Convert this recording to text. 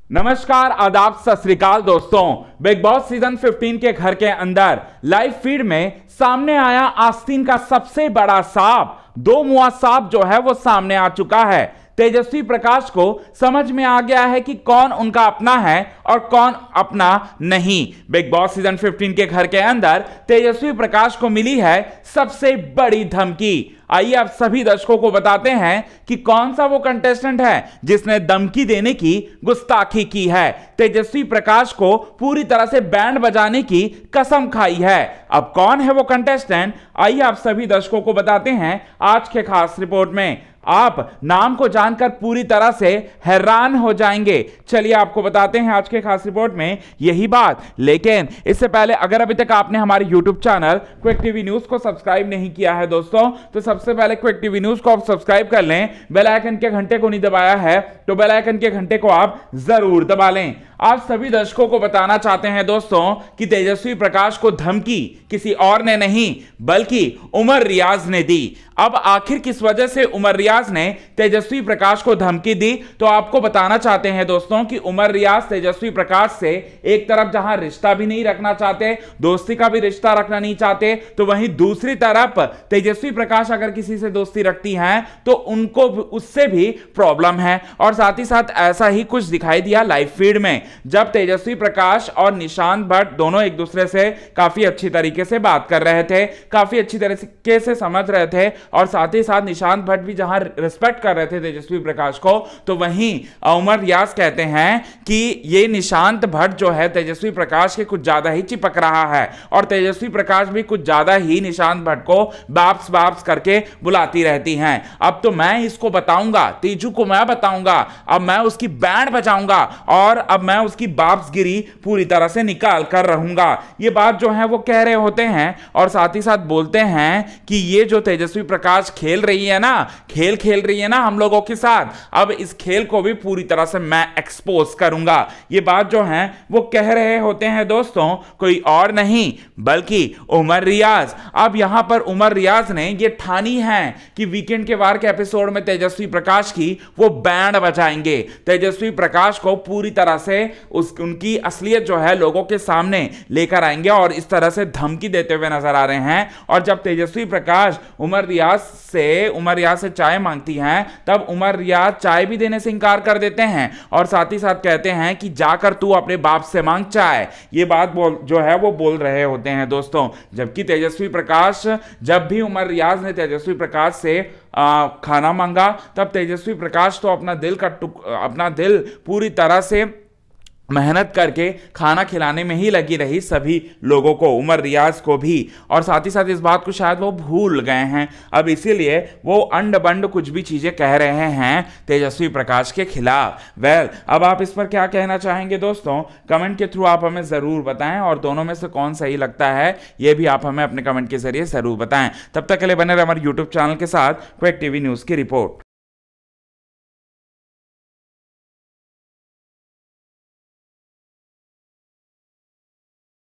नमस्कार, आदाब, सत श्री अकाल दोस्तों। बिग बॉस सीजन 15 के घर के अंदर लाइव फीड में सामने आया आस्तीन का सबसे बड़ा सांप। दो मुआ सांप जो है वो सामने आ चुका है। तेजस्वी प्रकाश को समझ में आ गया है कि कौन उनका अपना है और कौन अपना नहीं। बिग बॉस सीजन 15 के घर के अंदर तेजस्वी प्रकाश को मिली है सबसे बड़ी धमकी। आइए आप सभी दर्शकों को बताते हैं कि कौन सा वो कंटेस्टेंट है जिसने धमकी देने की गुस्ताखी की है, तेजस्वी प्रकाश को पूरी तरह से बैंड बजाने की कसम खाई है। अब कौन है वो कंटेस्टेंट, आइए आप सभी दर्शकों को बताते हैं आज के खास रिपोर्ट में। आप नाम को जानकर पूरी तरह से हैरान हो जाएंगे। चलिए आपको बताते हैं आज के खास रिपोर्ट में यही बात। लेकिन इससे पहले अगर अभी तक आपने हमारे YouTube channel quick TV news को सब्सक्राइब नहीं किया है दोस्तों, तो सबसे पहले क्विक टीवी न्यूज को आप सब्सक्राइब कर लें। बेल आइकन के घंटे को नहीं दबाया है तो बेल आइकन के घंटे को आप जरूर दबा लें। आप सभी दर्शकों को बताना चाहते हैं दोस्तों कि तेजस्वी प्रकाश को धमकी किसी और ने नहीं बल्कि उमर रियाज ने दी। अब आखिर किस वजह से उमर रियाज ने तेजस्वी प्रकाश को धमकी दी, तो आपको बताना चाहते हैं दोस्तों कि उमर रियाज तेजस्वी प्रकाश से एक तरफ जहां रिश्ता भी नहीं रखना चाहते, दोस्ती का भी रिश्ता रखना नहीं चाहते, तो वहीं दूसरी तरफ तेजस्वी प्रकाश अगर किसी से दोस्ती रखती हैं तो उनको उससे भी प्रॉब्लम है। और साथ ही साथ ऐसा ही कुछ दिखाई दिया लाइव फीड में, जब तेजस्वी प्रकाश और निशांत भट्ट दोनों एक दूसरे से काफी अच्छी तरीके से बात कर रहे थे, काफी अच्छी तरीके से समझ रहे थे, और साथ ही साथ निशांत भट्ट भी जहां रिस्पेक्ट कर रहे थे तेजस्वी प्रकाश को, तो वहीं उमर रियाज कहते हैं कि ये निशांत भट्ट जो है तेजस्वी प्रकाश के कुछ ज्यादा ही चिपक रहा है, और तेजस्वी प्रकाश भी कुछ ज्यादा ही निशांत भट्ट को बाप्स बाप्स करके बुलाती रहती हैं। अब तो मैं इसको बताऊंगा, तेजू को मैं बताऊंगा, अब मैं उसकी बैंड बजाऊंगा और अब मैं उसकी बाप्सगिरी पूरी तरह से निकाल कर रहूंगा। ये बात जो है वो कह रहे होते हैं, और साथ ही साथ बोलते हैं कि ये जो तेजस्वी प्रकाश खेल रही है ना, खेल खेल रही है ना हम लोगों के साथ, अब इस खेल को भी पूरी तरह से मैं एक्सपोज करूंगा। ये बात जो है वो कह रहे होते हैं दोस्तों कोई और नहीं बल्कि उमर रियाज। अब यहां पर उमर रियाज ने ये ठानी है कि वीकेंड के वार के एपिसोड में तेजस्वी प्रकाश की वो बैंड बजाएंगे, तेजस्वी प्रकाश को पूरी तरह से उनकी असलियत जो है लोगों के सामने लेकर आएंगे और इस तरह से धमकी देते हुए नजर आ रहे हैं। और जब तेजस्वी प्रकाश उमर रियाज से चाय मांगती हैं, तब उमर रियाज चाय भी देने से इंकार कर देते हैं और साथ ही साथ कहते हैं कि जाकर तू अपने बाप से मांग चाय। ये बात जो है वो बोल रहे होते हैं दोस्तों। जबकि तेजस्वी प्रकाश, जब भी उमर रियाज ने तेजस्वी प्रकाश से खाना मांगा, तब तेजस्वी प्रकाश तो अपना दिल पूरी तरह से मेहनत करके खाना खिलाने में ही लगी रही सभी लोगों को, उमर रियाज को भी। और साथ ही साथ इस बात को शायद वो भूल गए हैं, अब इसीलिए वो अंड बंड कुछ भी चीजें कह रहे हैं तेजस्वी प्रकाश के खिलाफ। अब आप इस पर क्या कहना चाहेंगे दोस्तों, कमेंट के थ्रू आप हमें जरूर बताएं, और दोनों में से कौन सही लगता है ये भी आप हमें अपने कमेंट के जरिए जरूर बताएं। तब तक के लिए बने रहे हमारे यूट्यूब चैनल के साथ क्विक टीवी न्यूज की रिपोर्ट।